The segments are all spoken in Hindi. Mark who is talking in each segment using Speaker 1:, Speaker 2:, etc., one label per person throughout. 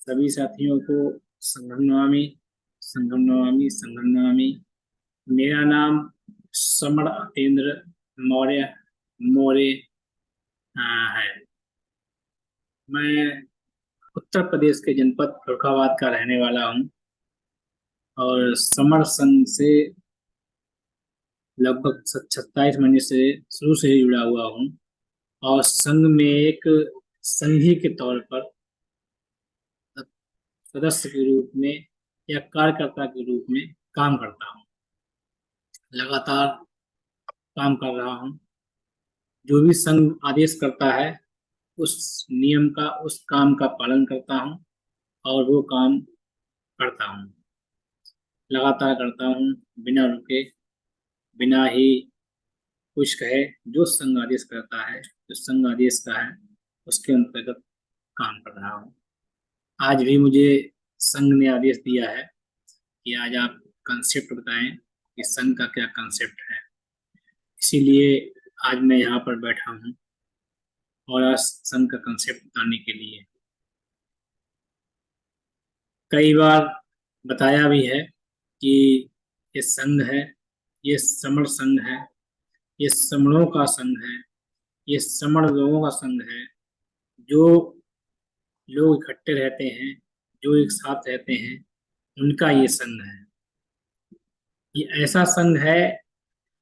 Speaker 1: सभी साथियों को संघम नमामि, संघम नमामि, संघम नमामि। मेरा नाम समर अतेंद्र मौर्य मौर्य है। मैं उत्तर प्रदेश के जनपद फर्रुखाबाद का रहने वाला हूँ और समर संघ से लगभग 27 महीने से शुरू से ही जुड़ा हुआ हूँ और संघ में एक संघी के तौर पर सदस्य के रूप में या कार्यकर्ता के रूप में काम करता हूँ। लगातार काम कर रहा हूँ। जो भी संघ आदेश करता है उस नियम का, उस काम का पालन करता हूँ और वो काम करता हूँ, लगातार करता हूँ, बिना रुके, बिना ही कुछ कहे। जो संघ आदेश करता है, जो संघ आदेश का है, उसके अंतर्गत काम कर रहा हूँ। आज भी मुझे संघ ने आदेश दिया है कि आज आप कंसेप्ट बताएं कि संघ का क्या कंसेप्ट है। इसीलिए आज मैं यहाँ पर बैठा हूँ और आज संघ का कंसेप्ट बताने के लिए कई बार बताया भी है कि ये संघ है, ये समर संघ है, ये समणों का संघ है, ये समण लोगों का संघ है। जो लोग इकट्ठे रहते हैं, जो एक साथ रहते हैं, उनका ये संघ है। ये ऐसा संघ है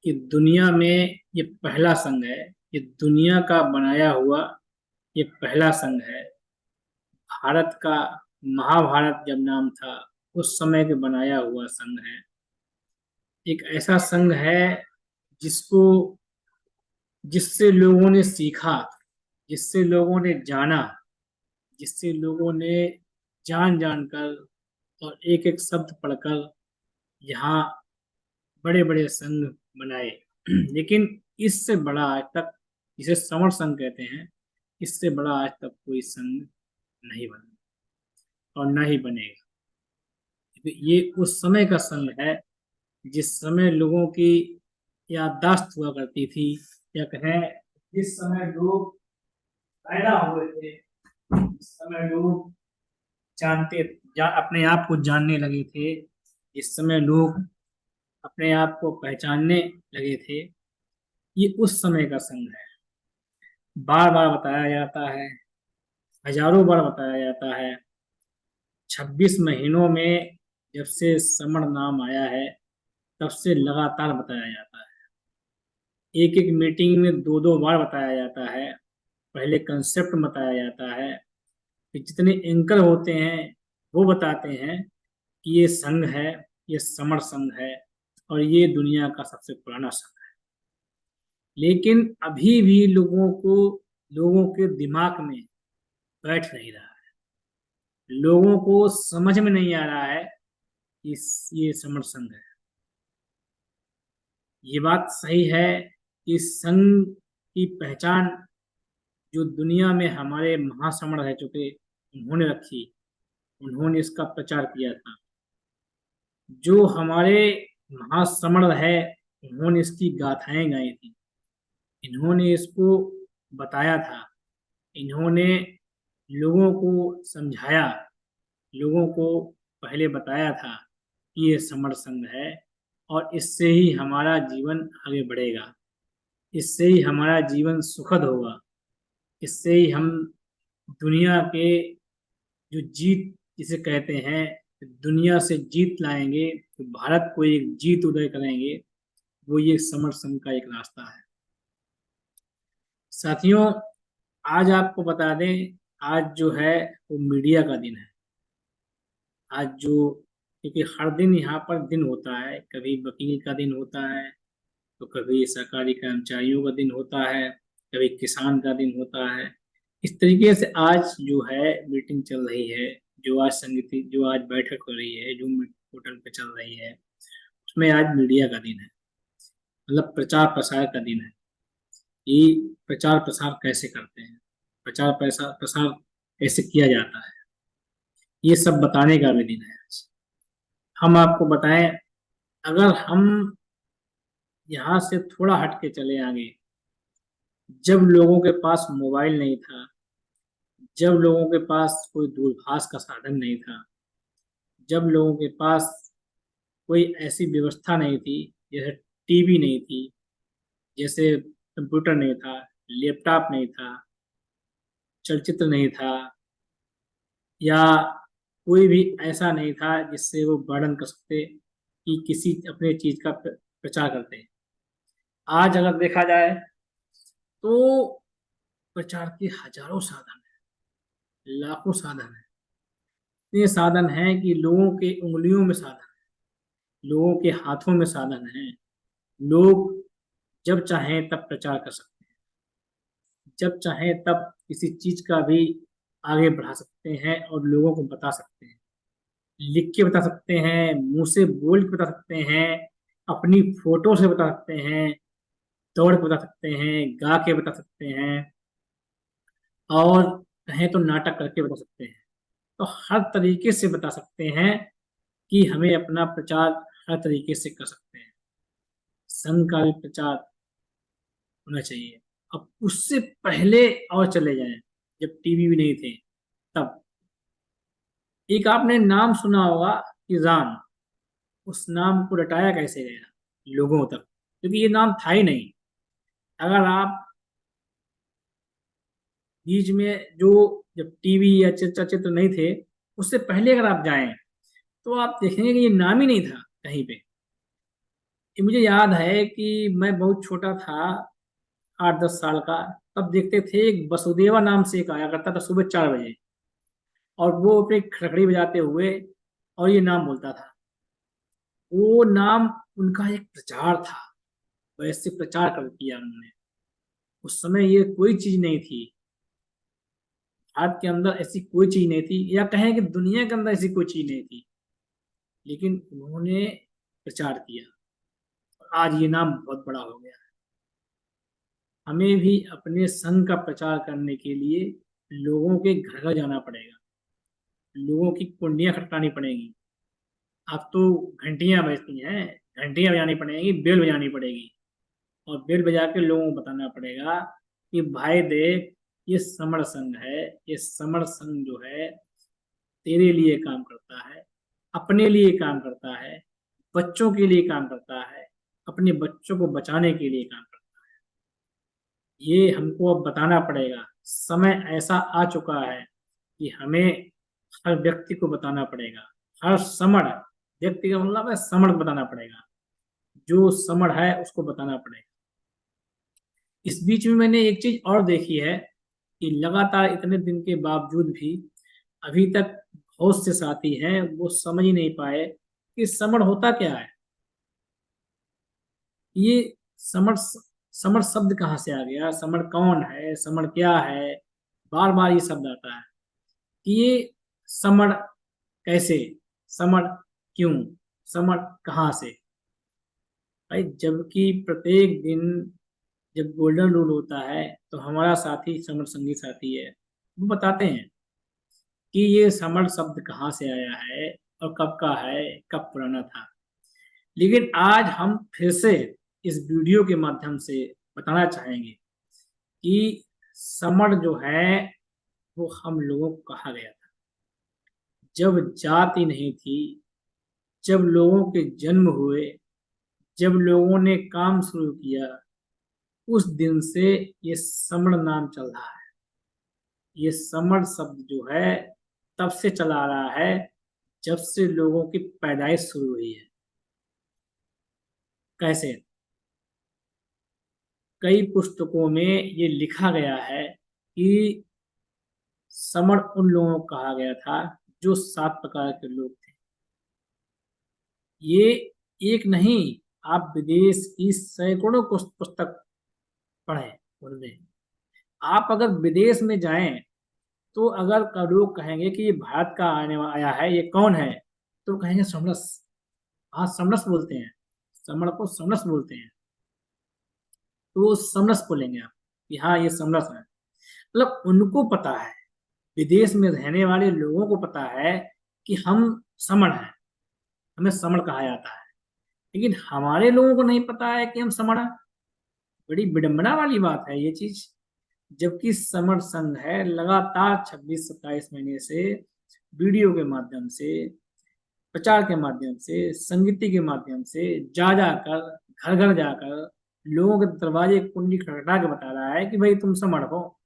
Speaker 1: कि दुनिया में ये पहला संघ है। ये दुनिया का बनाया हुआ ये पहला संघ है। भारत का महाभारत जब नाम था उस समय के बनाया हुआ संघ है। एक ऐसा संघ है जिसको जिससे लोगों ने सीखा, जिससे लोगों ने जाना, जिससे लोगों ने जान जानकर और एक एक शब्द पढ़कर यहाँ बड़े बड़े संघ बनाए। लेकिन इससे बड़ा आज तक, जिसे समर संघ कहते हैं, इससे बड़ा आज तक कोई संघ नहीं बना और न ही बनेगा। ये उस समय का संघ है जिस समय लोगों की याददाश्त हुआ करती थी, या कहें जिस समय लोग पैदा हुए थे, जिस समय लोग अपने आप को जानने लगे थे, जिस समय लोग अपने आप को पहचानने लगे थे, ये उस समय का संघ है। बार बार बताया जाता है, हजारों बार बताया जाता है। 26 महीनों में जब से समर नाम आया है तब से लगातार बताया जाता है। एक एक मीटिंग में दो दो बार बताया जाता है। पहले कंसेप्ट बताया जाता है, फिर जितने एंकर होते हैं वो बताते हैं कि ये संघ है, ये समर संघ है और ये दुनिया का सबसे पुराना संघ है। लेकिन अभी भी लोगों के दिमाग में बैठ नहीं रहा है। लोगों को समझ में नहीं आ रहा है कि ये समर संघ है। ये बात सही है कि संघ की पहचान जो दुनिया में हमारे महासमर रह चुके उन्होंने रखी, उन्होंने इसका प्रचार किया था। जो हमारे महासमर है उन्होंने इसकी गाथाएं गाई थी, इन्होंने इसको बताया था, इन्होंने लोगों को समझाया, लोगों को पहले बताया था कि ये समर संघ है और इससे ही हमारा जीवन आगे बढ़ेगा, इससे ही हमारा जीवन सुखद होगा, इससे ही हम दुनिया के जो जीत जिसे कहते हैं, दुनिया से जीत लाएंगे, तो भारत को एक जीत उदय करेंगे। वो ये समर संघ का एक रास्ता है। साथियों, आज आपको बता दें, आज जो है वो मीडिया का दिन है। आज जो, क्योंकि हर दिन यहाँ पर दिन होता है, कभी वकील का दिन होता है, तो कभी सरकारी कर्मचारियों का दिन होता है, कभी किसान का दिन होता है। इस तरीके से आज जो है मीटिंग चल रही है, जो आज बैठक हो रही है, जो पोर्टल पे चल रही है, उसमें आज मीडिया का दिन है। मतलब प्रचार प्रसार का दिन है कि प्रचार प्रसार कैसे करते हैं, प्रचार प्रसार प्रसार कैसे किया जाता है, ये सब बताने का भी दिन है आज। हम आपको बताएं, अगर हम यहाँ से थोड़ा हट के चले आगे, जब लोगों के पास मोबाइल नहीं था, जब लोगों के पास कोई दूरभाष का साधन नहीं था, जब लोगों के पास कोई ऐसी व्यवस्था नहीं थी, जैसे टीवी नहीं थी, जैसे कंप्यूटर नहीं था, लैपटॉप नहीं था, चलचित्र नहीं था, या कोई भी ऐसा नहीं था जिससे वो वर्णन कर सकते कि किसी अपने चीज का प्रचार करते हैं। आज अगर देखा जाए तो प्रचार के हजारों साधन हैं, लाखों साधन हैं। इतने साधन हैं कि लोगों के उंगलियों में साधन है, लोगों के हाथों में साधन है। लोग जब चाहें तब प्रचार कर सकते हैं, जब चाहें तब किसी चीज का भी आगे बढ़ा सकते हैं और लोगों को बता सकते हैं। लिख के बता सकते हैं, मुंह से बोल के बता सकते हैं, अपनी फोटो से बता सकते हैं, दौड़ के बता सकते हैं, गा के बता सकते हैं, और कहें तो नाटक करके बता सकते हैं। तो हर तरीके से बता सकते हैं कि हमें अपना प्रचार हर तरीके से कर सकते हैं। संघ का भी प्रचार होना चाहिए। अब उससे पहले और चले जाएं, जब टीवी भी नहीं थे तब, एक आपने नाम सुना होगा, किजान। उस नाम को रटाया कैसे गया लोगों तक, क्योंकि ये नाम था ही नहीं। अगर आप बीच में जो, जब टीवी या चलचित्र नहीं थे, उससे पहले अगर आप जाएं तो आप देखेंगे कि ये नाम ही नहीं था कहीं पे। ये मुझे याद है कि मैं बहुत छोटा था, 8-10 साल का, तब देखते थे एक वसुदेवा नाम से एक आया करता था सुबह 4 बजे, और वो अपनी खड़खड़ी बजाते हुए और ये नाम बोलता था। वो नाम उनका एक प्रचार था, वैसे प्रचार कर किया उन्होंने। उस समय ये कोई चीज नहीं थी, भारत के अंदर ऐसी कोई चीज नहीं थी, या कहें कि दुनिया के अंदर ऐसी कोई चीज नहीं थी, लेकिन उन्होंने प्रचार किया। आज ये नाम बहुत बड़ा हो गया। हमें भी अपने संघ का प्रचार करने के लिए लोगों के घर घर जाना पड़ेगा, लोगों की कुंडियां खटकानी पड़ेगी। अब तो घंटियां बजती हैं, घंटियां बजानी पड़ेगी, बेल बजानी पड़ेगी, और बेल बजा के लोगों को बताना पड़ेगा कि भाई देख, ये समर संघ है, ये समर संघ जो है तेरे लिए काम करता है, अपने लिए काम करता है, बच्चों के लिए काम करता है, अपने बच्चों को बचाने के लिए काम करता है। ये हमको अब बताना पड़ेगा। समय ऐसा आ चुका है कि हमें हर व्यक्ति को बताना पड़ेगा। हर समण, व्यक्ति का मतलब है समण, बताना पड़ेगा। जो समण है उसको बताना पड़ेगा। इस बीच में मैंने एक चीज और देखी है कि लगातार इतने दिन के बावजूद भी अभी तक बहुत से साथी हैं वो समझ ही नहीं पाए कि समण होता क्या है। ये समण, समण शब्द कहाँ से आ गया, समण कौन है, समण क्या है, बार बार ये शब्द आता है कि ये समण कैसे, समण क्यों, समण कहाँ से। भाई जबकि प्रत्येक दिन जब गोल्डन रूल होता है तो हमारा साथी समर संगी साथी है, वो बताते हैं कि ये समर शब्द कहाँ से आया है और कब का है, कब पुराना था। लेकिन आज हम फिर से इस वीडियो के माध्यम से बताना चाहेंगे कि समर जो है वो हम लोगों को कहा गया था जब जाति नहीं थी, जब लोगों के जन्म हुए, जब लोगों ने काम शुरू किया, उस दिन से ये समण नाम चल रहा है। ये समण शब्द जो है तब से चला आ रहा है जब से लोगों की पैदाइश शुरू हुई है। कैसे? कई पुस्तकों में ये लिखा गया है कि समण उन लोगों को कहा गया था जो 7 प्रकार के लोग थे। ये एक नहीं, आप विदेश की सैकड़ों पुस्तक पढ़ें उनमें। आप अगर विदेश में जाएं तो अगर लोग कहेंगे कि ये भारत का आने वाला आया है, ये कौन है, तो कहेंगे समरस। हाँ, समरस बोलते हैं, समण को समरस बोलते हैं। तो वो समरस बोलेंगे आप कि हाँ ये समरस है। मतलब उनको पता है, विदेश में रहने वाले लोगों को पता है कि हम समण हैं, हमें समण कहा जाता है। लेकिन हमारे लोगों को नहीं पता है कि हम समण हैं। बड़ी विडंबना वाली बात है ये चीज। जबकि समर संघ है लगातार 26-27 महीने से वीडियो के माध्यम से, प्रचार के माध्यम से, संगीति के माध्यम से जा जाकर, घर घर जाकर लोगों के दरवाजे कुंडी खटखटा के बता रहा है कि भाई तुम समर हो,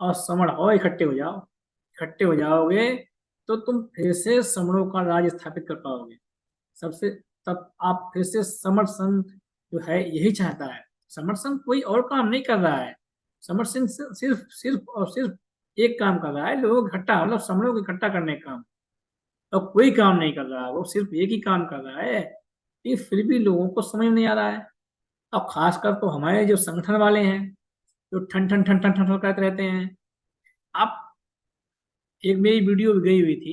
Speaker 1: और समर हो, इकट्ठे हो जाओ। इकट्ठे हो जाओगे तो तुम फिर से समरों का राज स्थापित कर पाओगे। सबसे तब आप फिर से समर संघ जो है यही चाहता है। समर संघ कोई और काम नहीं कर रहा है। समर सिंह सिर्फ सिर्फ और सिर्फ एक काम कर रहा है, लोगों को इकट्ठा, मतलब समरों को इकट्ठा करने का काम। और कोई काम नहीं कर रहा है, वो सिर्फ एक ही काम कर रहा है। ये फिर भी लोगों को समझ नहीं आ रहा है। अब खासकर तो हमारे जो संगठन वाले हैं, जो ठन ठन ठन ठन ठन करते रहते हैं। आप, एक मेरी वीडियो गई हुई थी,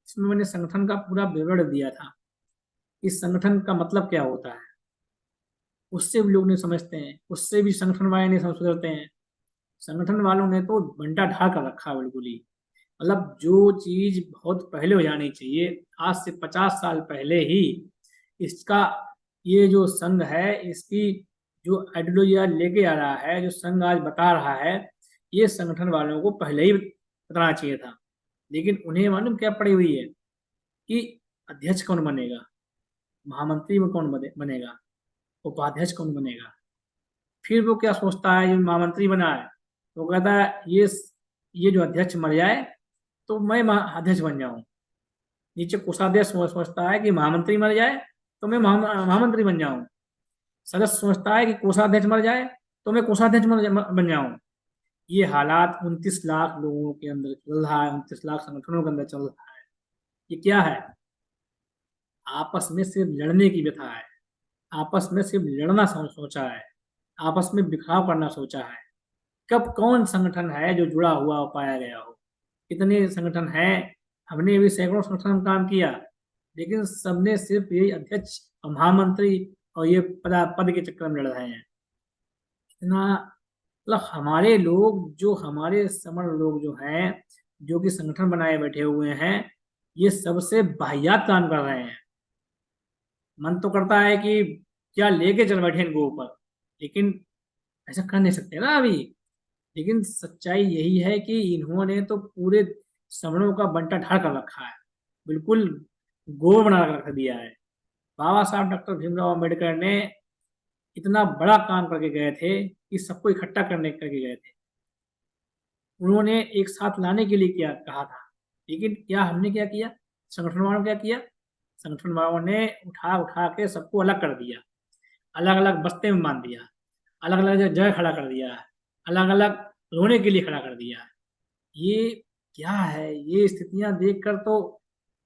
Speaker 1: इसमें मैंने संगठन का पूरा विवरण दिया था। इस संगठन का मतलब क्या होता है, उससे भी लोग नहीं समझते हैं, उससे भी संगठन वाले नहीं सुधरते हैं। संगठन वालों ने तो बंटा ढा कर रखा है बिल्कुल ही। मतलब जो चीज बहुत पहले हो जानी चाहिए, आज से 50 साल पहले ही इसका, ये जो संघ है इसकी जो आइडियोलॉजी आज लेके आ रहा है, जो संघ आज बता रहा है, ये संगठन वालों को पहले ही बताना चाहिए था। लेकिन उन्हें मालूम क्या पड़ी हुई है कि अध्यक्ष कौन बनेगा, महामंत्री में कौन बनेगा, उपाध्यक्ष कौन बनेगा। फिर वो क्या सोचता है, जो महामंत्री बना है वो कहता है ये जो अध्यक्ष मर जाए तो मैं अध्यक्ष बन जाऊं। नीचे कोषाध्यक्ष सोचता है कि महामंत्री मर जाए तो मैं महामंत्री बन जाऊं। सदस्य सोचता है कि कोषाध्यक्ष मर जाए तो मैं कोषाध्यक्ष बन जाऊं। ये हालात 29 लाख लोगों के अंदर चल रहा है, 29 लाख संगठनों के अंदर चल रहा है। ये क्या है, आपस में सिर्फ लड़ने की व्यथा है। आपस में सिर्फ लड़ना सोचा है, आपस में बिखराव करना सोचा है। कब कौन संगठन है जो जुड़ा हुआ पाया गया हो। कितने संगठन हैं, हमने भी सैकड़ों संगठन में काम किया, लेकिन सबने सिर्फ यही अध्यक्ष और महामंत्री और ये पद के चक्कर में लड़ रहे हैं। इतना, मतलब हमारे लोग, जो हमारे समर लोग जो हैं, जो कि संगठन बनाए बैठे हुए हैं, ये सबसे वाहियात काम कर रहे हैं। मन तो करता है कि क्या लेके चल बैठे इनको ऊपर, लेकिन ऐसा कर नहीं सकते ना अभी। लेकिन सच्चाई यही है कि इन्होंने तो पूरे समरों का बंटा ढा कर रखा है, बिल्कुल गोल बना कर रख दिया है। बाबा साहब डॉक्टर भीमराव अम्बेडकर ने इतना बड़ा काम करके गए थे कि सबको इकट्ठा करने करके गए थे। उन्होंने एक साथ लाने के लिए क्या कहा था, लेकिन क्या हमने क्या किया, संगठन वालों ने क्या किया, संगठन वालों ने उठा उठा के सबको अलग कर दिया, अलग अलग बस्ते में बांध दिया, अलग अलग जगह खड़ा कर दिया, अलग अलग रोने के लिए खड़ा कर दिया। ये क्या है, ये स्थितियां देखकर तो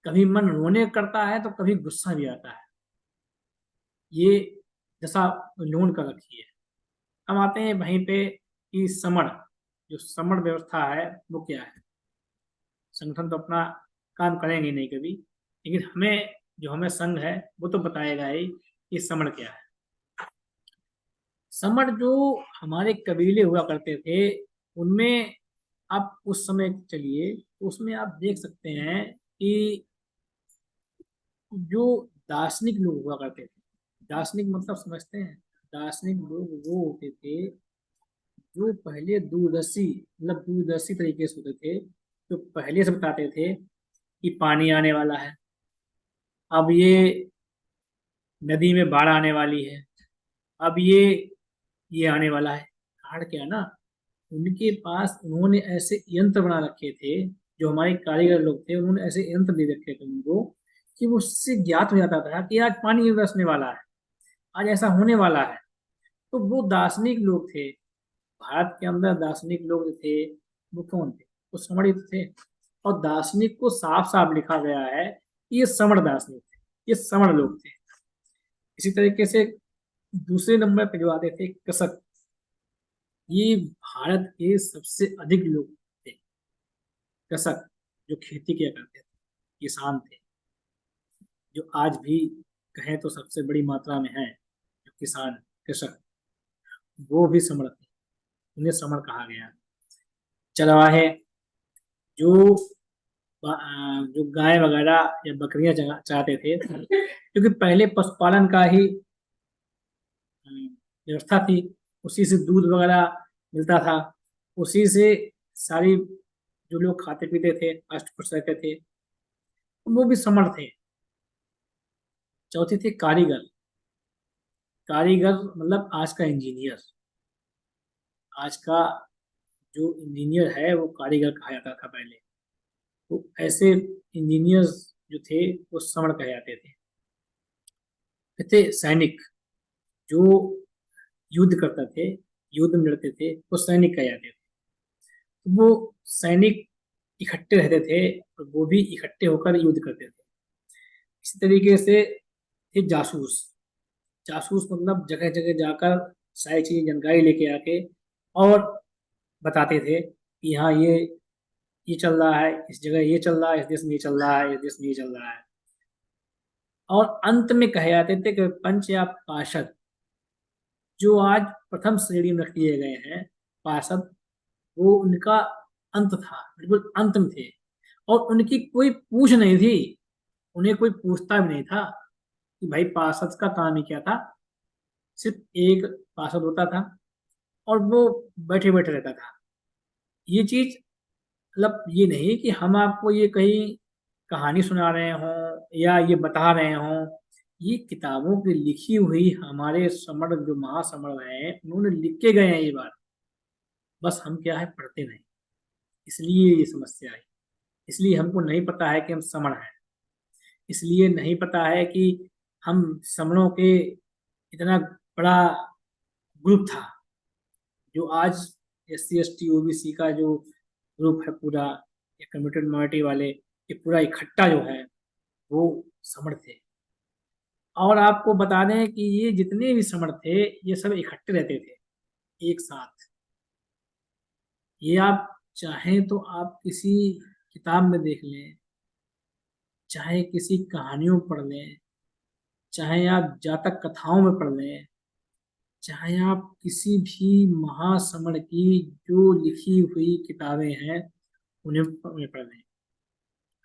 Speaker 1: कभी मन रोने करता है तो कभी गुस्सा भी आता है। ये जैसा लोन कर रखी है। हम आते हैं वहीं पे कि समर, जो समर व्यवस्था है वो क्या है। संगठन तो अपना काम करेंगे नहीं कभी, लेकिन हमें, जो हमें संघ है वो तो बताएगा ही कि समर क्या है। समर जो हमारे कबीले हुआ करते थे, उनमें आप उस समय चलिए तो उसमें आप देख सकते हैं कि जो दार्शनिक लोग हुआ करते थे, दार्शनिक मतलब समझते हैं, दार्शनिक लोग वो होते थे जो पहले दूरदर्शी, मतलब दूरदर्शी तरीके से होते थे, जो पहले से बताते थे कि पानी आने वाला है, अब ये नदी में बाढ़ आने वाली है, अब ये आने वाला है। बाढ़ क्या ना, उनके पास, उन्होंने ऐसे यंत्र बना रखे थे, जो हमारे कारीगर लोग थे उन्होंने ऐसे यंत्र दे रखे थे उनको, कि वो उससे ज्ञात हो जाता था कि आज पानी बरसने वाला है, आज ऐसा होने वाला है। तो वो दार्शनिक लोग थे। भारत के अंदर दार्शनिक लोग जो थे वो कौन थे, वो समण थे। और दार्शनिक को साफ साफ लिखा गया है कि ये समण दार्शनिक थे, ये समण लोग थे। इसी तरीके से दूसरे नंबर पे जो आते थे कसक, ये भारत के सबसे अधिक लोग थे। कृषक जो खेती किया करते थे, किसान थे, जो आज भी कहें तो सबसे बड़ी मात्रा में है, जो किसान, कृषक, वो भी समर्थ थे। उन्हें समर कहा गया। चरवाहे, जो जो गाय वगैरह या बकरियां चराते थे, क्योंकि पहले पशुपालन का ही व्यवस्था थी, उसी से दूध वगैरह मिलता था। उसी से सारी जो लोग खाते पीते थे, अष्ट पुष्ट रहते थे, वो भी समर्थ थे। चौथे थे कारीगर। कारीगर मतलब आज का इंजीनियर। आज का जो इंजीनियर है वो कारीगर कहा जाता था पहले। तो ऐसे इंजीनियर्स जो थे वो समण कहे जाते थे। फिर थे सैनिक, जो युद्ध करते थे, युद्ध में लड़ते थे, वो सैनिक कहे जाते थे। तो वो सैनिक इकट्ठे रहते थे और वो भी इकट्ठे होकर युद्ध करते थे। इसी तरीके से थे जासूस। जासूस मतलब जगह जगह जाकर सारी चीजें जानकारी लेके आके और बताते थे कि हाँ ये चल रहा है, इस जगह ये चल रहा है, इस देश में ये चल रहा है, इस देश में ये चल रहा है। और अंत में कहे जाते थे कि पंच या पार्षद, जो आज प्रथम श्रेणी में रख दिए गए हैं पार्षद, वो उनका अंत था, बिल्कुल अंत में थे। और उनकी कोई पूछ नहीं थी, उन्हें कोई पूछता भी नहीं था कि भाई पार्षद का काम ही क्या था। सिर्फ एक पार्षद होता था और वो बैठे बैठे रहता था। ये चीज मतलब ये नहीं कि हम आपको ये कहीं कहानी सुना रहे हों या ये बता रहे हों। ये किताबों की लिखी हुई हमारे समण जो महासमण हैं उन्होंने लिख के गए हैं ये बात। बस हम क्या है पढ़ते नहीं, इसलिए ये समस्या है। इसलिए हमको नहीं पता है कि हम समण हैं। इसलिए नहीं पता है कि हम समणों के इतना बड़ा ग्रुप था, जो आज SC ST OBC का जो ग्रुप है पूरा, या कम्युनिटी माइनॉरिटी वाले, ये पूरा इकट्ठा जो है वो समण थे। और आपको बता दें कि ये जितने भी समण थे ये सब इकट्ठे रहते थे एक साथ। ये आप चाहें तो आप किसी किताब में देख लें, चाहे किसी कहानियों में पढ़ लें, चाहे आप जातक कथाओं में पढ़ लें, चाहे आप किसी भी महासमण की जो लिखी हुई किताबें हैं उन्हें पढ़ लें।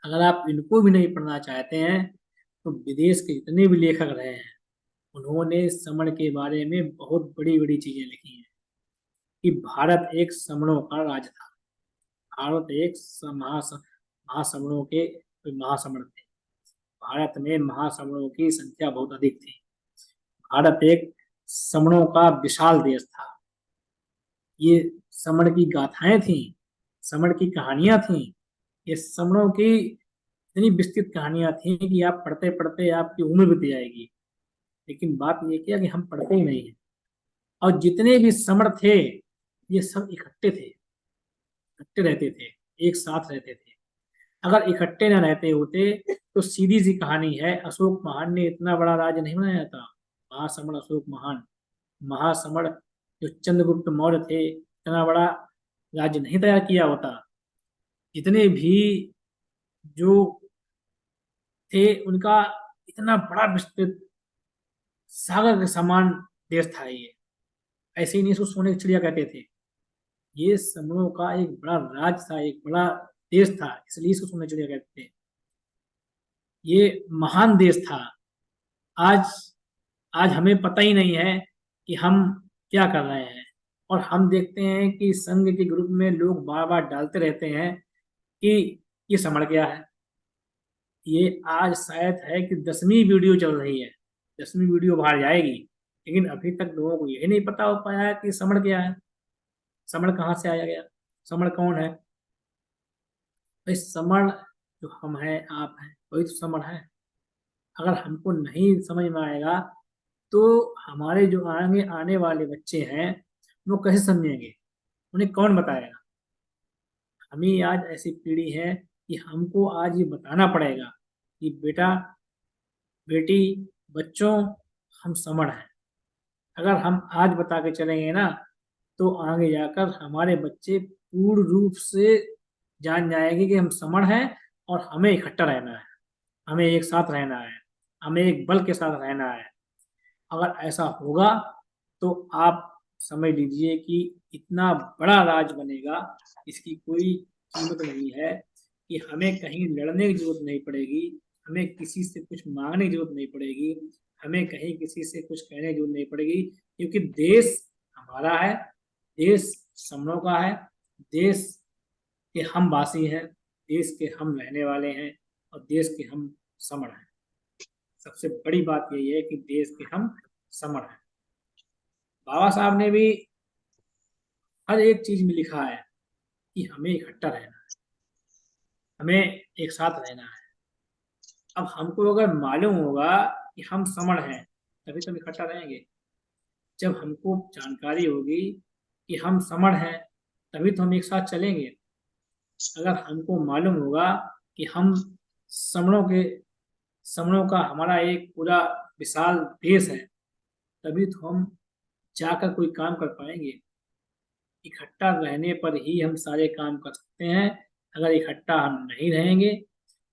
Speaker 1: अगर आप इनको भी नहीं पढ़ना चाहते हैं तो विदेश के जितने भी लेखक रहे हैं उन्होंने समण के बारे में बहुत बड़ी बड़ी चीजें लिखी हैं कि भारत एक समणों का राज था। भारत एक महासमणों के महासमण थे। भारत में महासमणों की संख्या बहुत अधिक थी। भारत एक समणों का विशाल देश था। ये समण की गाथाएं थी, समण की कहानियां थी। ये समणों की इतनी विस्तृत कहानियां थी कि आप पढ़ते पढ़ते आपकी उम्र बीत जाएगी। लेकिन बात ये किया कि हम पढ़ते ही नहीं है। और जितने भी समण थे ये सब इकट्ठे थे, इकट्ठे रहते थे, एक साथ रहते थे। अगर इकट्ठे न रहते होते तो सीधी सी कहानी है, अशोक महान ने इतना बड़ा राज्य नहीं बनाया था। महासमण अशोक महान, महासमण जो चंद्रगुप्त मौर्य थे, इतना बड़ा राज्य नहीं तैयार किया होता। जितने भी जो थे उनका इतना बड़ा विस्तृत सागर के समान देश था ये। ऐसे ही नहीं, इसको सोने की चिड़िया कहते थे। ये समूहों का एक बड़ा राज था, एक बड़ा देश था, इसलिए इसको सोने की चिड़िया कहते थे। ये महान देश था। आज आज हमें पता ही नहीं है कि हम क्या कर रहे हैं। और हम देखते हैं कि संघ के ग्रुप में लोग बार बार डालते रहते हैं कि ये समझ गया है। ये आज शायद है कि 10वीं वीडियो चल रही है, 10वीं वीडियो बाहर जाएगी, लेकिन अभी तक लोगों को यही नहीं पता हो पाया है कि समण क्या है, समण कहाँ से आया गया, समण कौन है। भाई समण जो हम हैं आप हैं वही तो समण है। अगर हमको नहीं समझ में आएगा तो हमारे जो आगे आने वाले बच्चे हैं वो कैसे समझेंगे, उन्हें कौन बताएगा। हमें आज ऐसी पीढ़ी है कि हमको आज ये बताना पड़ेगा कि बेटा बेटी बच्चों हम समण हैं। अगर हम आज बता के चलेंगे ना तो आगे जाकर हमारे बच्चे पूर्ण रूप से जान जाएंगे कि हम समण हैं और हमें इकट्ठा रहना है, हमें एक साथ रहना है, हमें एक बल के साथ रहना है। अगर ऐसा होगा तो आप समझ लीजिए कि इतना बड़ा राज बनेगा, इसकी कोई कीमत नहीं है। कि हमें कहीं लड़ने की जरूरत नहीं पड़ेगी, हमें किसी से कुछ मांगने की जरूरत नहीं पड़ेगी, हमें कहीं किसी से कुछ कहने की जरूरत नहीं पड़ेगी, क्योंकि देश हमारा है, देश समनों का है। देश के हम वासी हैं, देश के हम रहने वाले हैं और देश के हम समण हैं। सबसे बड़ी बात यही है कि देश के हम समण हैं। बाबा साहब ने भी हर एक चीज में लिखा है कि हमें इकट्ठा रहना है, हमें एक साथ रहना है। अब हमको अगर मालूम होगा कि हम समण हैं, तभी तो हम इकट्ठा रहेंगे। जब हमको जानकारी होगी कि हम समण हैं, तभी तो हम एक साथ चलेंगे। अगर हमको मालूम होगा कि हम समणों के समणों का हमारा एक पूरा विशाल देश है, तभी तो हम जाकर कोई काम कर पाएंगे। इकट्ठा रहने पर ही हम सारे काम कर सकते हैं। अगर इकट्ठा हम नहीं रहेंगे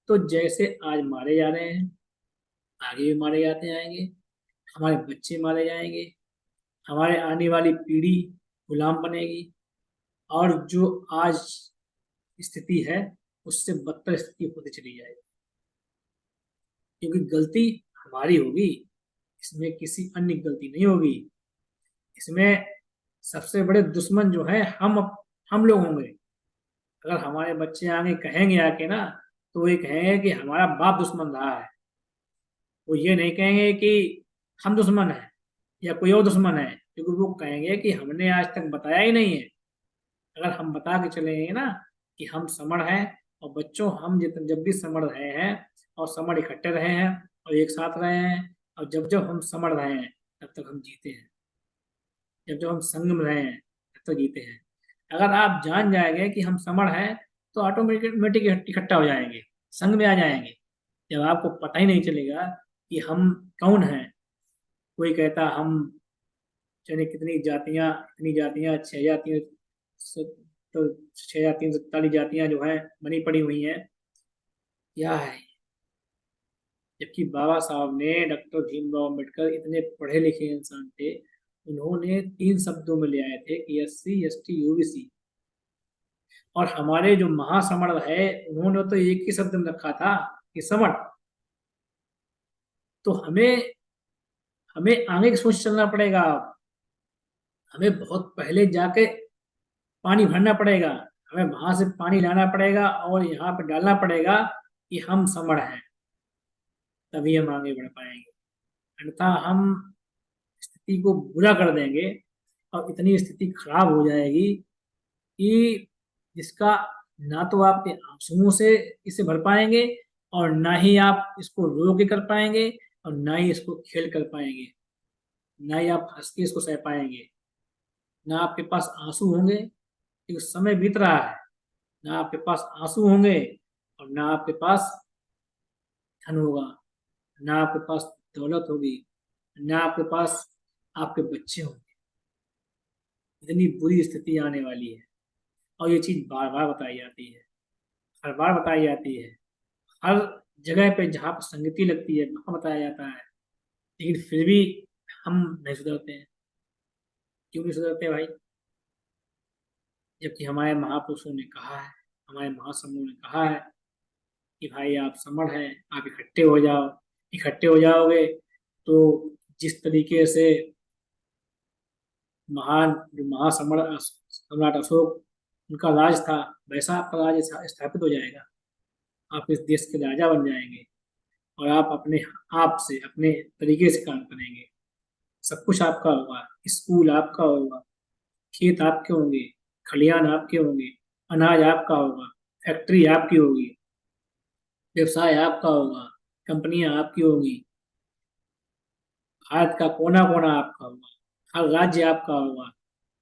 Speaker 1: तो जैसे आज मारे जा रहे हैं, आगे भी मारे जाते आएंगे, हमारे बच्चे मारे जाएंगे, हमारे आने वाली पीढ़ी गुलाम बनेगी, और जो आज स्थिति है उससे बदतर स्थिति होती चली जाएगी। क्योंकि गलती हमारी होगी, इसमें किसी अन्य की गलती नहीं होगी। इसमें सबसे बड़े दुश्मन जो है हम लोग होंगे। अगर हमारे बच्चे आगे कहेंगे आके ना, तो वो ये कहेंगे कि हमारा बाप दुश्मन रहा है। वो ये नहीं कहेंगे कि हम दुश्मन हैं या कोई और दुश्मन है, क्योंकि वो कहेंगे कि हमने आज तक बताया ही नहीं है। अगर हम बता के चलेंगे ना कि हम समण हैं, और बच्चों हम जब भी समण रहे हैं और समण इकट्ठे रहे हैं और एक साथ रहे हैं, और जब जब हम समण रहे हैं तब तक हम जीते हैं। जब जब हम संग में रहे हैं तब तक जीते हैं। अगर आप जान जाएंगे कि हम समण हैं, तो ऑटोमेटिक इकट्ठा हो जाएंगे, संग में आ जाएंगे। जब आपको पता ही नहीं चलेगा कि हम कौन हैं। कोई कहता हम जाने कितनी जातियां, इतनी जातियां, 6,000 तो 6,347 जातियां जो है बनी पड़ी हुई हैं, क्या है। जबकि बाबा साहब ने, डॉक्टर भीमराव अम्बेडकर इतने पढ़े लिखे इंसान थे, उन्होंने 3 शब्दों में ले आए थे कि SC ST OBC। और हमारे जो महासमण है, उन्होंने तो एक ही शब्द में रखा था कि समण। तो हमें हमें आगे की सोच चलना पड़ेगा। हमें बहुत पहले जाके पानी भरना पड़ेगा, हमें वहां से पानी लाना पड़ेगा और यहाँ पे डालना पड़ेगा कि हम समण हैं, तभी हम आगे बढ़ पाएंगे। अन्यथा हम स्थिति को बुरा कर देंगे और इतनी स्थिति खराब हो जाएगी कि जिसका ना तो आपके आंसुओं से इसे भर पाएंगे, और ना ही आप इसको रो के कर पाएंगे, और ना ही इसको खेल कर पाएंगे, ना ही आप हंस के इसको सह पाएंगे। ना आपके पास आंसू होंगे क्योंकि समय बीत रहा है, ना आपके पास आंसू होंगे, और ना आपके पास धन होगा, ना आपके पास दौलत होगी, ना आपके पास आपके बच्चे होंगे। इतनी बुरी स्थिति आने वाली है, और ये चीज बार बार बताई जाती है, हर बार बताई जाती है। हर जगह पे जहाँ पर संगति लगती है वहां बताया जाता है, लेकिन फिर भी हम नहीं सुधरते हैं। क्यों नहीं सुधरते भाई? जबकि हमारे महापुरुषों ने कहा है, हमारे महासमुओं ने कहा है कि भाई आप समण हैं, आप इकट्ठे हो जाओ। इकट्ठे हो जाओगे तो जिस तरीके से महान जो महासमण सम्राट अशोक उनका राज था, वैसा आपका राज स्थापित हो जाएगा। आप इस देश के राजा बन जाएंगे, और आप अपने आप से, अपने तरीके से काम करेंगे। सब कुछ आपका होगा, स्कूल आपका होगा, खेत आपके होंगे, खलियान आपके होंगे, अनाज आपका होगा, फैक्ट्री आपकी होगी, व्यवसाय आपका होगा, कंपनियां आपकी होंगी, भारत का कोना कोना आपका होगा, हर राज्य आपका होगा।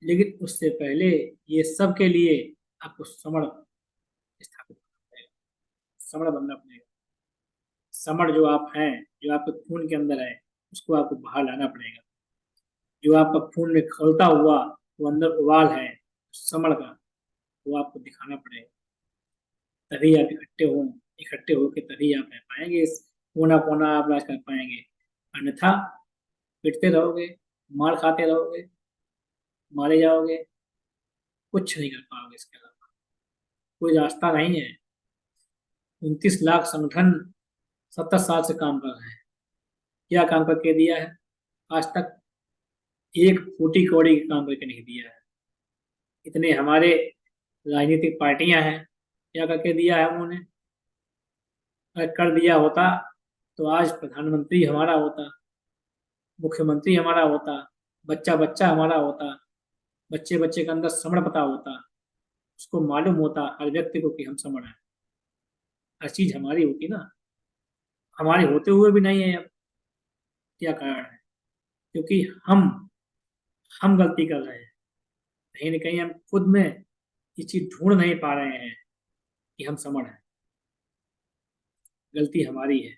Speaker 1: लेकिन उससे पहले ये सब के लिए आपको समण स्थापित करना पड़ेगा, समण बनना पड़ेगा। समण जो आप हैं, जो आपके खून के अंदर है, उसको आपको बाहर लाना पड़ेगा। जो आपका खून में खौलता हुआ वो अंदर उबाल है समण का, वो आपको दिखाना पड़ेगा। तभी आप इकट्ठे हो, इकट्ठे होके तभी आप रह पाएंगे, इस कोना कोना आप राज कर पाएंगे। अन्यथा पिटते रहोगे, मार खाते रहोगे, मारे जाओगे, कुछ नहीं कर पाओगे। इसके अलावा कोई रास्ता नहीं है। 29 लाख संगठन 70 साल से काम कर रहे हैं, क्या काम करके दिया है आज तक? एक फूटी कौड़ी काम करके नहीं दिया है। इतने हमारे राजनीतिक पार्टियां हैं, क्या करके दिया है उन्होंने। अगर कर दिया होता तो आज प्रधानमंत्री हमारा होता, मुख्यमंत्री हमारा होता, बच्चा बच्चा हमारा होता, बच्चे बच्चे के अंदर समण पता होता, उसको मालूम होता हर व्यक्ति को कि हम समण है, हर चीज हमारी होती ना। हमारे होते हुए भी नहीं है अब। क्या कारण है? क्योंकि हम गलती कर रहे हैं, कहीं ना कहीं हम खुद में ये चीज ढूंढ नहीं पा रहे हैं कि हम समण है। गलती हमारी है,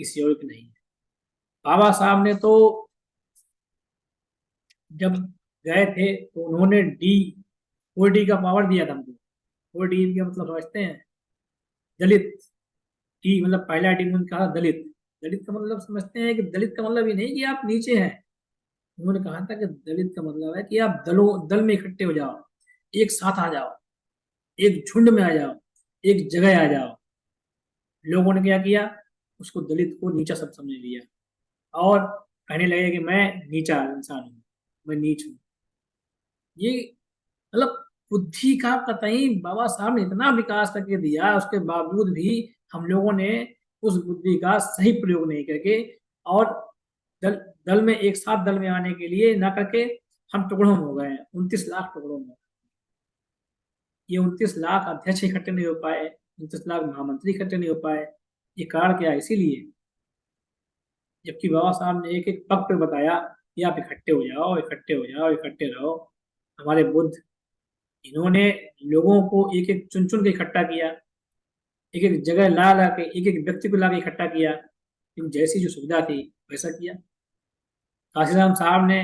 Speaker 1: किसी और की नहीं है। बाबा साहब ने तो जब गए थे तो उन्होंने डी 4D का पावर दिया था हमको। 4D का मतलब समझते हैं? दलित। टी मतलब पहला टी उन्होंने कहा दलित। दलित का मतलब समझते हैं कि दलित का मतलब ये नहीं कि आप नीचे हैं। उन्होंने कहा था कि दलित का मतलब है कि आप दल में इकट्ठे हो जाओ, एक साथ आ जाओ, एक झुंड में आ जाओ, एक जगह आ जाओ। लोगों ने क्या किया? उसको दलित को नीचा सब समझ लिया और कहने लगे कि मैं नीचा इंसान हूँ, मैं नीच हूँ। ये मतलब बुद्धि का कतई बाबा साहब ने इतना विकास करके दिया, उसके बावजूद भी हम लोगों ने उस बुद्धि का सही प्रयोग नहीं करके और दल दल में एक साथ दल में आने के लिए ना करके हम टुकड़ों में हो गए हैं, 29 लाख टुकड़ों में। ये 29 लाख अध्यक्ष इकट्ठे नहीं हो पाए, 29 लाख महामंत्री इकट्ठे नहीं हो पाए। ये कारण क्या है? इसीलिए जबकि बाबा साहब ने एक एक पग पे बताया कि आप इकट्ठे हो जाओ, इकट्ठे हो जाओ, इकट्ठे रहो। हमारे बुद्ध, इन्होंने लोगों को एक एक चुन चुन के इकट्ठा किया, एक एक जगह ला ला के, एक एक व्यक्ति को ला के इकट्ठा किया। लेकिन जैसी जो सुविधा थी वैसा किया। काशीराम साहब ने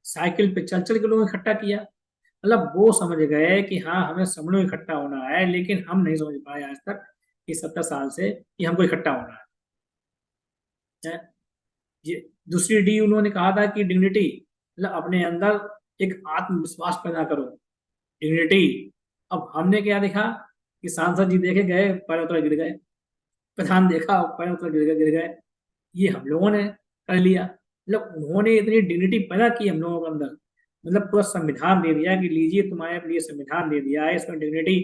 Speaker 1: साइकिल पे चल चल के लोगों को इकट्ठा किया। मतलब वो समझ गए कि हाँ हमें समूह इकट्ठा होना है, लेकिन हम नहीं समझ पाए आज तक कि 70 साल से कि हमको इकट्ठा होना है। ये दूसरी डी उन्होंने कहा था कि डिग्निटी, मतलब अपने अंदर एक आत्मविश्वास पैदा करो, डिग्निटी। अब हमने क्या देखा कि सांसद जी देखे गए पैर उतर गिर गए, प्रधान देखा पैर उतर गिर गए। ये हम लोगों ने कर लिया। मतलब उन्होंने इतनी डिग्निटी पैदा की हम लोगों के अंदर, मतलब पूरा संविधान दे दिया कि लीजिए तुम्हारे लिए संविधान दे दिया है, इसमें डिग्निटी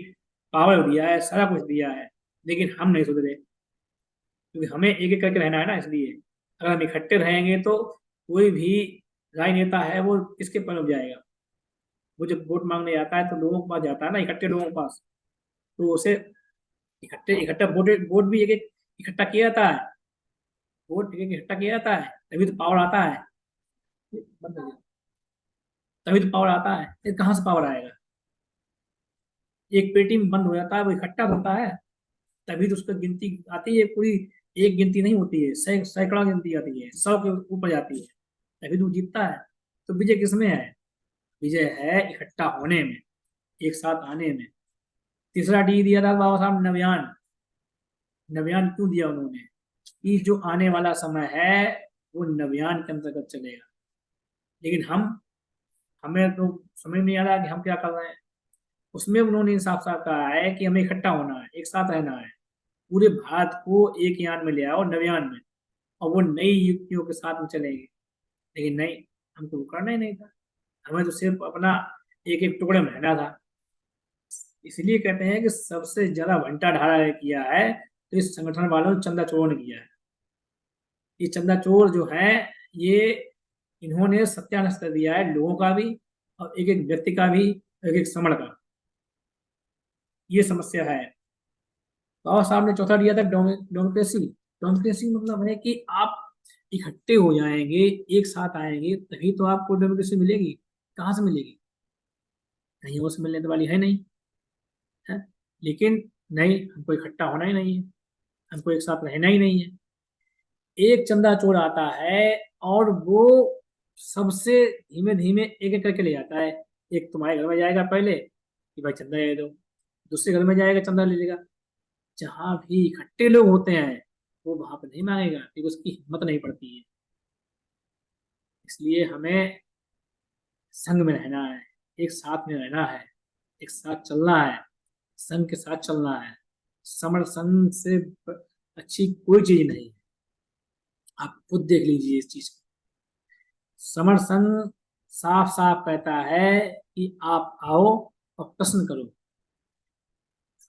Speaker 1: पावर दिया है, सारा कुछ दिया है। लेकिन हम नहीं सुधरे, क्योंकि हमें एक एक करके रहना है ना। इसलिए अगर हम इकट्ठे रहेंगे तो कोई भी राजनेता है वो किसके पर जाएगा? वो जब वोट मांगने जाता है तो लोगों के पास जाता है ना, इकट्ठे लोगों के पास। तो उसे इकट्ठे इकट्ठा वोट वोट भी एक एक इकट्ठा किया जाता है। वोट एक एक इकट्ठा किया जाता है, तभी तो पावर आता है। बंद कर दिया। तभी तो पावर आता है, ये कहाँ से पावर आएगा? एक पेटी में बंद हो जाता है, वो इकट्ठा होता है, तभी तो उसकी गिनती आती है पूरी। एक गिनती नहीं होती है, सैकड़ा गिनती आती है, 100 के ऊपर जाती है, तभी तो जीतता है। तो विजय किसमें है? विजय है इकट्ठा होने में, एक साथ आने में। तीसरा डी दिया था बाबा साहब, नव्यान। नव्यान क्यों दिया उन्होंने? कि जो आने वाला समय है वो नव्यान के अंतर्गत चलेगा। लेकिन हमें तो समझ नहीं आ रहा कि हम क्या कर रहे हैं। उसमें उन्होंने साफ साफ कहा है कि हमें इकट्ठा होना है, एक साथ रहना है, पूरे भारत को एक यान में ले आओ, नव्यान में, और वो नई युक्तियों के साथ में चलेंगे। लेकिन नहीं, हमको वो करना ही नहीं था। हमें तो सिर्फ अपना एक एक टुकड़े में रहना था। इसलिए कहते हैं कि सबसे ज्यादा भंटा ढाला किया है तो इस संगठन वालों ने, चंदा चोरों ने किया है। ये चंदा चोर जो है, ये इन्होंने सत्यानाश कर दिया है लोगों का भी और एक एक व्यक्ति का भी, एक एक समण का। ये समस्या है। बाबा साहब ने चौथा दिया था डेमोक्रेसी। डेमोक्रेसी मतलब है कि आप इकट्ठे हो जाएंगे, एक साथ आएंगे, तभी तो आपको डेमोक्रेसी मिलेगी। कहाँ से मिलेगी? कहीं और से मिलने तो वाली है नहीं, है। लेकिन नहीं, हमको इकट्ठा होना ही नहीं है, हमको एक साथ रहना ही नहीं है। एक चंदा चोर आता है और वो सबसे धीमे धीमे एक एक करके ले जाता है। एक तुम्हारे घर में जाएगा पहले कि भाई चंदा दे दो, दूसरे घर में जाएगा चंदा ले लेगा। जहां भी इकट्ठे लोग होते हैं वो वहां पर नहीं मांगेगा, क्योंकि उसकी हिम्मत नहीं पड़ती है। इसलिए हमें संग में रहना है, एक साथ में रहना है, एक साथ चलना है, संघ के साथ चलना है। समर संघ से अच्छी कोई चीज नहीं है। आप खुद देख लीजिए इस चीज को। समर संघ साफ साफ कहता है कि आप आओ और प्रश्न करो,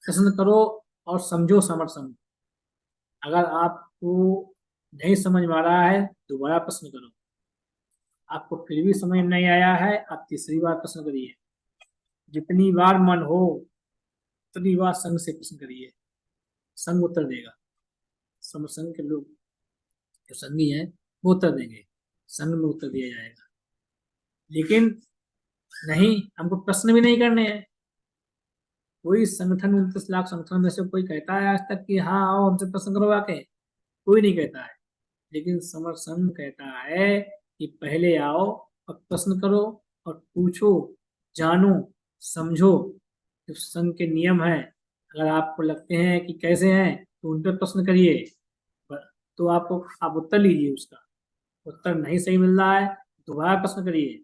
Speaker 1: प्रश्न करो और समझो समर संघ। अगर आपको नहीं समझ में आ रहा है दोबारा प्रश्न करो। आपको फिर भी समझ नहीं आया है आप तीसरी बार प्रश्न करिए। जितनी बार मन हो उतनी बार संघ से प्रश्न करिए, संघ उत्तर देगा। समर संघ के लोग जो संघी हैं वो उत्तर देंगे, संघ में उत्तर दिया जाएगा। लेकिन नहीं, हमको प्रश्न भी नहीं करने हैं। कोई संगठन 29 लाख संगठन में से कोई कहता है आज तक कि हाँ आओ हमसे प्रश्न करो आके? कोई नहीं कहता है। लेकिन समर संघ कहता है कि पहले आओ और प्रश्न करो और पूछो, जानो, समझो। जो संघ के नियम है, अगर आपको लगते हैं कि कैसे हैं तो उन पर प्रश्न करिए। तो आपको आप उत्तर लीजिए, उसका उत्तर नहीं सही मिल रहा है दोबारा प्रश्न करिए।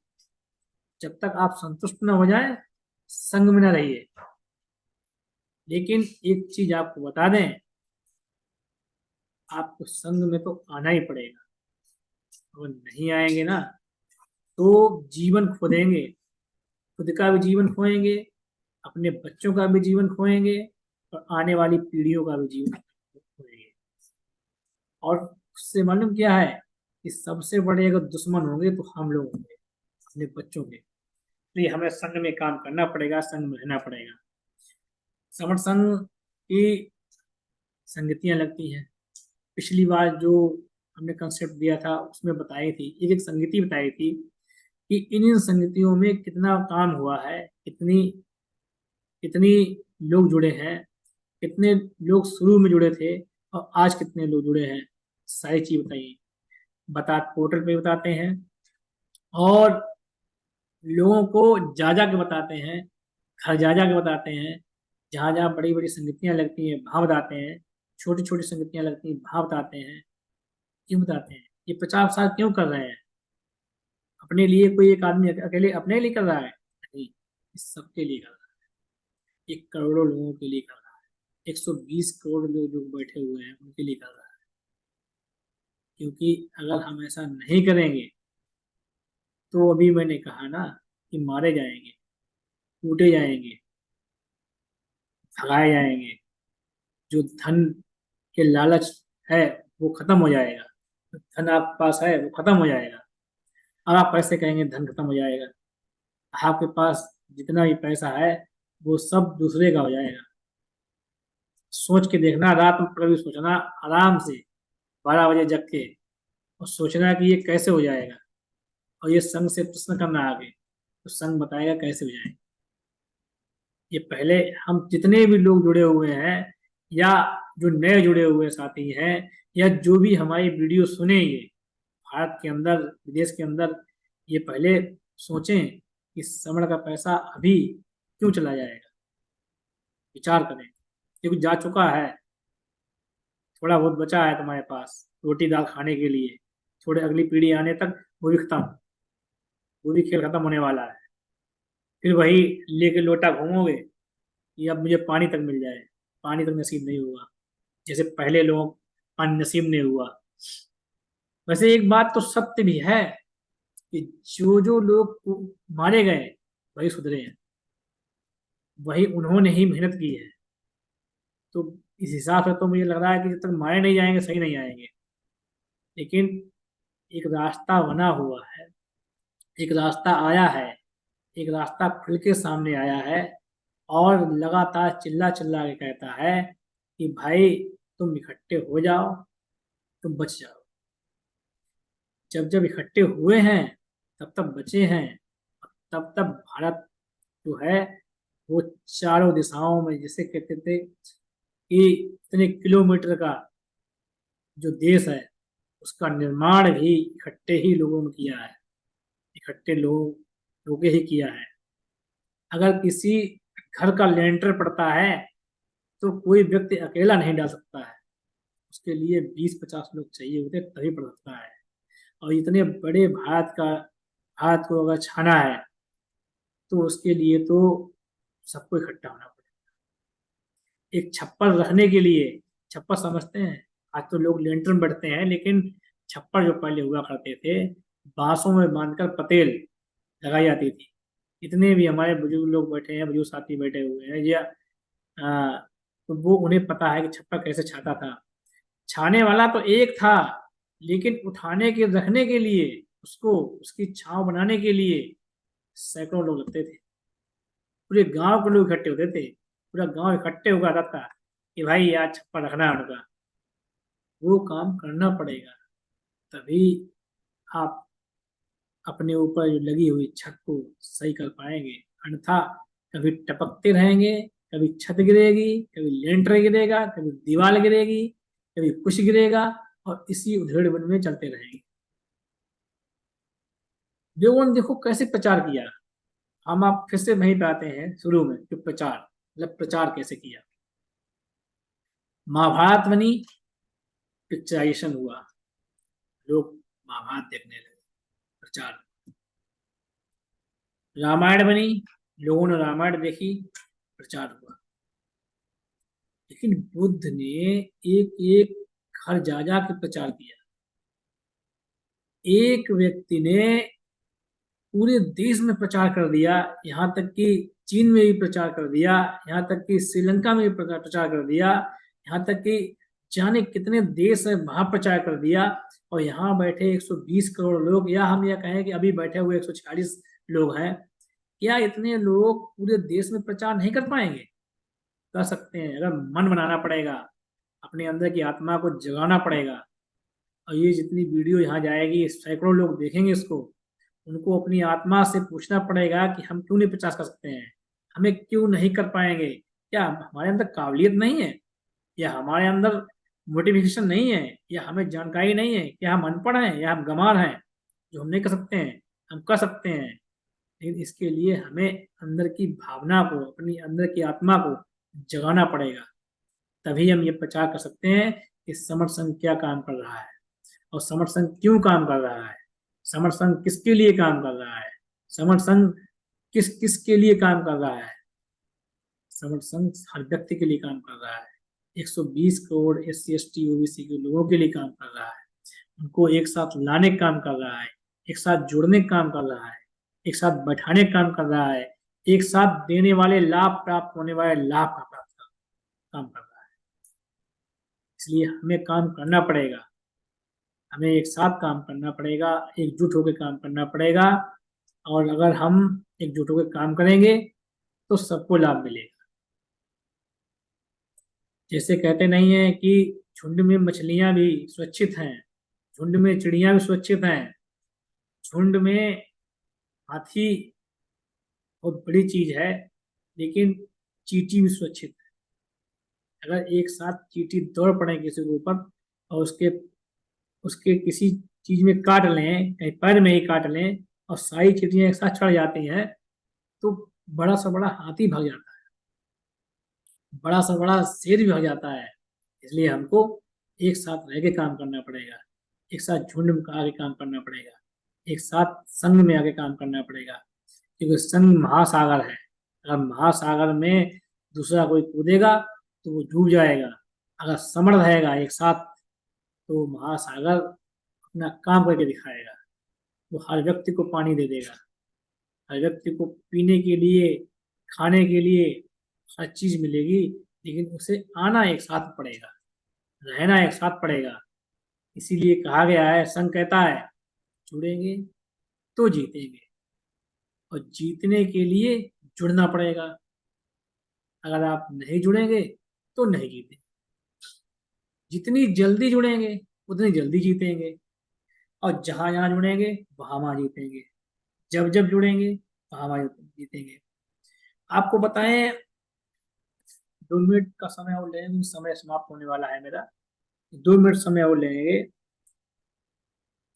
Speaker 1: जब तक आप संतुष्ट न हो जाए संघ में न रहिए। लेकिन एक चीज आपको बता दें, आपको संघ में तो आना ही पड़ेगा। अगर नहीं आएंगे ना तो जीवन खो देंगे, खुद का भी जीवन खोएंगे, अपने बच्चों का भी जीवन खोएंगे और आने वाली पीढ़ियों का भी जीवन खोएंगे। और उससे मालूम क्या है कि सबसे बड़े अगर दुश्मन होंगे तो हम लोग होंगे, अपने बच्चों के। तो ये हमें संघ में काम करना पड़ेगा, संघ में रहना पड़ेगा। समर संघ की संगतियां लगती हैं। पिछली बार जो हमने कंसेप्ट दिया था उसमें बताई थी, एक संगति बताई थी कि इन संगतियों में कितना काम हुआ है, कितनी कितनी लोग जुड़े हैं, कितने लोग शुरू में जुड़े थे और आज कितने लोग जुड़े हैं। सारी चीज बताइए, पोर्टल पे बताते हैं और लोगों को जा जा के बताते हैं, घर जा जा के बताते हैं। जहाँ जहाँ बड़ी बड़ी संगतियां लगती हैं वहाँ बताते हैं, छोटी छोटी संगतियां लगती हैं वहाँ बताते हैं। क्यों बताते हैं? ये 50 साल क्यों कर रहे हैं? अपने लिए कोई एक आदमी अकेले अपने लिए कर रहा है? नहीं, इस सबके लिए कर रहा है। एक करोड़ों लोगों के लिए कर रहा है, 120 करोड़ लोग जो बैठे हुए हैं उनके लिए कर रहा है। क्योंकि अगर हम ऐसा नहीं करेंगे तो अभी मैंने कहा ना कि मारे जाएंगे, कूटे जाएंगे, भगाए जाएंगे। जो धन के लालच है वो खत्म हो जाएगा। जो धन आपके पास है वो खत्म हो जाएगा। अब आप पैसे कहेंगे धन खत्म हो जाएगा, आपके पास जितना भी पैसा है वो सब दूसरे का हो जाएगा। सोच के देखना, रात में कभी सोचना आराम से 12 बजे जग के, और सोचना कि ये कैसे हो जाएगा। और ये संघ से प्रश्न करना आगे तो संघ बताएगा कैसे हो जाएगा। ये पहले हम जितने भी लोग जुड़े हुए हैं या जो नए जुड़े हुए साथी हैं या जो भी हमारी वीडियो सुनेंगे भारत के अंदर विदेश के अंदर, ये पहले सोचें कि समण का पैसा अभी क्यों चला जाएगा। विचार करें, क्योंकि जा चुका है। थोड़ा बहुत बचा है तुम्हारे पास रोटी दाल खाने के लिए, थोड़े अगली पीढ़ी आने तक वो भी खत्म, वो भी खेल खत्म होने वाला है। फिर वही लेके लोटा घूमोगे कि अब मुझे पानी तक मिल जाए। पानी तक नसीब नहीं हुआ, जैसे पहले लोग पानी नसीब नहीं हुआ। वैसे एक बात तो सत्य भी है कि जो जो लोग मारे गए वही सुधरे हैं, वही उन्होंने ही मेहनत की है। तो इस हिसाब से तो मुझे लग रहा है कि जब तक मारे नहीं जाएंगे सही नहीं आएंगे। लेकिन एक रास्ता बना हुआ है, एक रास्ता आया है, एक रास्ता खुल के सामने आया है और लगातार चिल्ला चिल्ला के कहता है कि भाई तुम इकट्ठे हो जाओ, तुम बच जाओ। जब जब इकट्ठे हुए हैं तब तब बचे हैं, तब तब भारत जो है वो चारों दिशाओं में, जैसे कहते थे कि इतने किलोमीटर का जो देश है उसका निर्माण भी इकट्ठे ही लोगों ने किया है, इकट्ठे लोगों ही किया है। अगर किसी घर का लेंटर पड़ता है तो कोई व्यक्ति अकेला नहीं डाल सकता है, उसके लिए 20-50 लोग चाहिए होते तभी पड़ सकता है। और इतने बड़े भारत को अगर छाना है तो उसके लिए तो सबको इकट्ठा होना पड़ेगा। एक छप्पर रखने के लिए, छप्पर समझते हैं, आज तो लोग लेंटर में बैठते हैं, लेकिन छप्पर जो पहले हुआ करते थे बांसों में बांधकर पतेल लगाई जाती थी। इतने भी हमारे बुजुर्ग लोग बैठे हैं, बुजुर्ग साथी बैठे हुए हैं या तो वो उन्हें पता है कि छप्पर कैसे छाता था। छाने वाला तो एक था, लेकिन उठाने के रखने के लिए, उसको उसकी छांव बनाने के लिए सैकड़ों लोग लगते थे। पूरे गांव के लोग इकट्ठे होते थे। पूरा गांव इकट्ठे होकर आता था कि भाई आज छप्पर रखना है उनका। वो काम करना पड़ेगा, तभी आप अपने ऊपर जो लगी हुई छत को सही कर पाएंगे। अन्यथा कभी टपकते रहेंगे, कभी छत गिरेगी, कभी लेंटर गिरेगा, कभी दीवार गिरेगी, कभी कुछ गिरेगा, और इसी उधेड़-बुन में चलते रहेंगे। लोगों ने देखो कैसे प्रचार किया। हम आप फिर से वहीं पे आते हैं शुरू में कि प्रचार, मतलब प्रचार कैसे किया। महाभारत बनी, पिक्चराइजेशन हुआ, लोग महाभारत देखने लगे, प्रचार। रामायण बनी, लोगों ने रामायण देखी, प्रचार हुआ। लेकिन बुद्ध ने एक एक घर जा जा के प्रचार किया। एक व्यक्ति ने पूरे देश में प्रचार कर दिया, यहाँ तक कि चीन में भी प्रचार कर दिया, यहाँ तक कि श्रीलंका में भी प्रचार कर दिया, यहाँ तक कि जाने कितने देश है वहां प्रचार कर दिया। और यहाँ बैठे 120 करोड़ लोग, या हम यह कहें कि अभी बैठे हुए 146 लोग हैं, क्या इतने लोग पूरे देश में प्रचार नहीं कर पाएंगे? कर सकते हैं, अगर मन बनाना पड़ेगा, अपने अंदर की आत्मा को जगाना पड़ेगा। और ये जितनी वीडियो यहाँ जाएगी, सैकड़ों लोग देखेंगे इसको, उनको अपनी आत्मा से पूछना पड़ेगा कि हम क्यों नहीं प्रचार कर सकते हैं, हमें क्यों नहीं कर पाएंगे। क्या हमारे अंदर काबिलियत नहीं है, या हमारे अंदर मोटिवेशन नहीं है, या हमें जानकारी नहीं है, या हम अनपढ़ हैं, या हम गंवार हैं जो हम नहीं कर सकते हैं? हम कर सकते हैं, लेकिन इसके लिए हमें अंदर की भावना को, अपनी अंदर की आत्मा को जगाना पड़ेगा। तभी हम ये प्रचार कर सकते हैं कि समर संघ क्या काम कर रहा है, और समर संघ क्यों काम कर रहा है, समर संघ किसके लिए काम कर रहा है, समर संघ किस किस के लिए काम कर रहा है। समर संघ हर व्यक्ति के लिए काम कर रहा है। 120 करोड़ SC ST OBC के लोगों के लिए काम कर रहा है। उनको एक साथ लाने का काम कर रहा है, एक साथ जोड़ने का काम कर रहा है, एक साथ बैठाने का काम कर रहा है, एक साथ देने वाले लाभ, प्राप्त होने वाले लाभ का काम कर रहा है। इसलिए हमें काम करना पड़ेगा, हमें एक साथ काम करना पड़ेगा, एकजुट होकर काम करना पड़ेगा। और अगर हम एकजुट होकर काम करेंगे तो सबको लाभ मिलेगा। जैसे कहते नहीं है कि झुंड में मछलियां भी सुरक्षित हैं, झुंड में चिड़िया भी सुरक्षित हैं, झुंड में हाथी बहुत बड़ी चीज है, लेकिन चींटी भी सुरक्षित है। अगर एक साथ चींटी दौड़ पड़े किसी के ऊपर, और उसके उसके किसी चीज में काट लें, कहीं पैर में ही काट लें, और सारी चींटियां एक साथ चढ़ जाती हैं, तो बड़ा सा बड़ा हाथी भाग जाता है, बड़ा सा बड़ा शेर भी भाग जाता है। इसलिए हमको एक साथ रह के काम करना पड़ेगा, एक साथ झुंड में आगे काम करना पड़ेगा, एक साथ संघ में आगे काम करना पड़ेगा। क्योंकि संघ महासागर है, अगर महासागर में दूसरा कोई कूदेगा तो वो डूब जाएगा। अगर समण रहेगा एक साथ, तो महासागर अपना काम करके दिखाएगा। वो हर व्यक्ति को पानी दे देगा, हर व्यक्ति को पीने के लिए, खाने के लिए हर चीज मिलेगी, लेकिन उसे आना एक साथ पड़ेगा, रहना एक साथ पड़ेगा। इसीलिए कहा गया है, संघ कहता है जुड़ेंगे तो जीतेंगे, और जीतने के लिए जुड़ना पड़ेगा। अगर आप नहीं जुड़ेंगे तो नहीं जीतेंगे। जितनी जल्दी जुड़ेंगे उतनी जल्दी जीतेंगे, और जहां जहां जुड़ेंगे वहां वहां जीतेंगे, जब जब जुड़ेंगे वहां वहां जीतेंगे। आपको बताएं, 2 मिनट का समय और लेंगे, समय समाप्त होने वाला है मेरा। 2 मिनट समय और लेंगे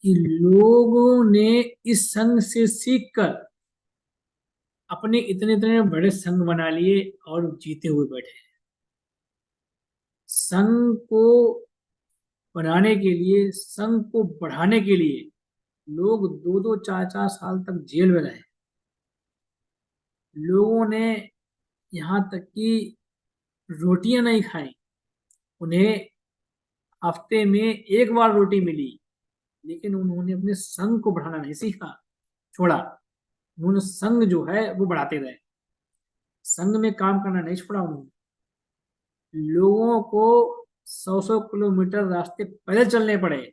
Speaker 1: कि लोगों ने इस संघ से सीखकर अपने इतने इतने बड़े संघ बना लिए और जीते हुए बैठे। संघ को बनाने के लिए, संघ को बढ़ाने के लिए लोग 2-2 4-4 साल तक जेल में रहे। लोगों ने यहाँ तक कि रोटियां नहीं खाई, उन्हें हफ्ते में एक बार रोटी मिली, लेकिन उन्होंने अपने संघ को बढ़ाना नहीं सीखा, छोड़ा। उन्होंने संघ जो है वो बढ़ाते रहे, संघ में काम करना नहीं छोड़ा उन्होंने। लोगों को 100-100 किलोमीटर रास्ते पैदल चलने पड़े,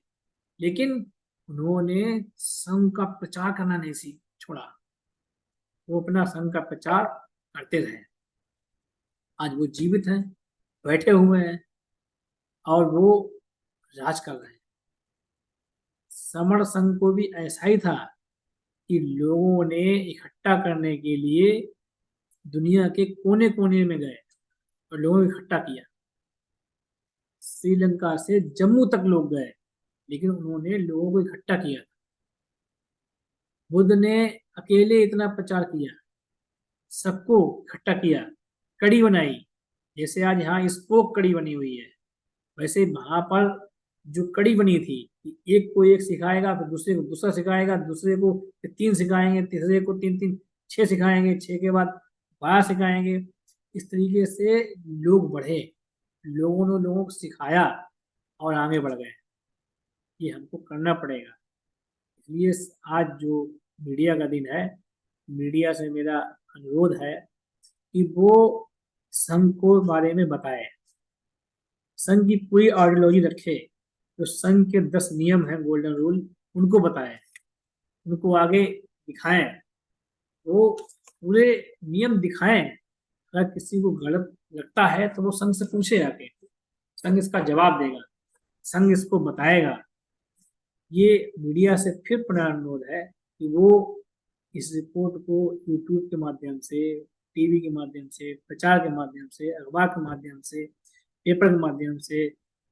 Speaker 1: लेकिन उन्होंने संघ का प्रचार करना नहीं छोड़ा। वो अपना संघ का प्रचार करते रहे। आज वो जीवित हैं, बैठे हुए हैं और वो राज कर रहे हैं। समर संघ को भी ऐसा ही था कि लोगों ने इकट्ठा करने के लिए दुनिया के कोने कोने में गए और लोगों को इकट्ठा किया। श्रीलंका से जम्मू तक लोग गए, लेकिन उन्होंने लोगों को इकट्ठा किया। बुद्ध ने अकेले इतना प्रचार किया, सबको इकट्ठा किया, कड़ी बनाई। जैसे आज यहाँ स्पोक कड़ी बनी हुई है, वैसे वहां पर जो कड़ी बनी थी, एक को एक सिखाएगा, फिर दूसरे को दूसरा सिखाएगा, दूसरे को फिर 3 सिखाएंगे, तीसरे को 3-3 6 सिखाएंगे, 6 के बाद 12 सिखाएंगे। इस तरीके से लोग बढ़े, लोगों ने लोगों को सिखाया और आगे बढ़ गए। ये हमको करना पड़ेगा। इसलिए आज जो मीडिया का दिन है, मीडिया से मेरा अनुरोध है कि वो संघ को बारे में बताए, संघ की पूरी आइडियोलॉजी रखे, जो संघ के 10 नियम हैं, गोल्डन रूल, उनको बताएं, उनको आगे दिखाएं। वो पूरे नियम दिखाएं। अगर किसी को गलत लगता है तो वो संघ से पूछे आके, संघ इसका जवाब देगा, संघ इसको बताएगा। ये मीडिया से फिर पुनः अनुरोध है कि वो इस रिपोर्ट को यूट्यूब के माध्यम से, टीवी के माध्यम से, प्रचार के माध्यम से, अखबार के माध्यम से, पेपर के माध्यम से,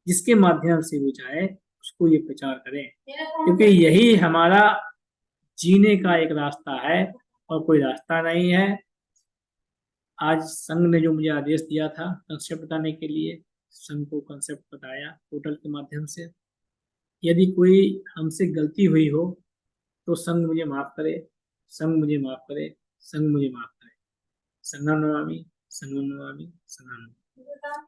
Speaker 1: जिसके माध्यम से भी चाहे उसको ये प्रचार करें, क्योंकि यही हमारा जीने का एक रास्ता है और कोई रास्ता नहीं है। आज संघ ने जो मुझे आदेश दिया था कंसेप्ट बताने के लिए, संघ को कंसेप्ट बताया पोर्टल के माध्यम से। यदि कोई हमसे गलती हुई हो तो संघ मुझे माफ करे, संघ मुझे माफ करे, संघ मुझे माफ करे। संघं नमामि, संघं नमामि, संघं नमामि।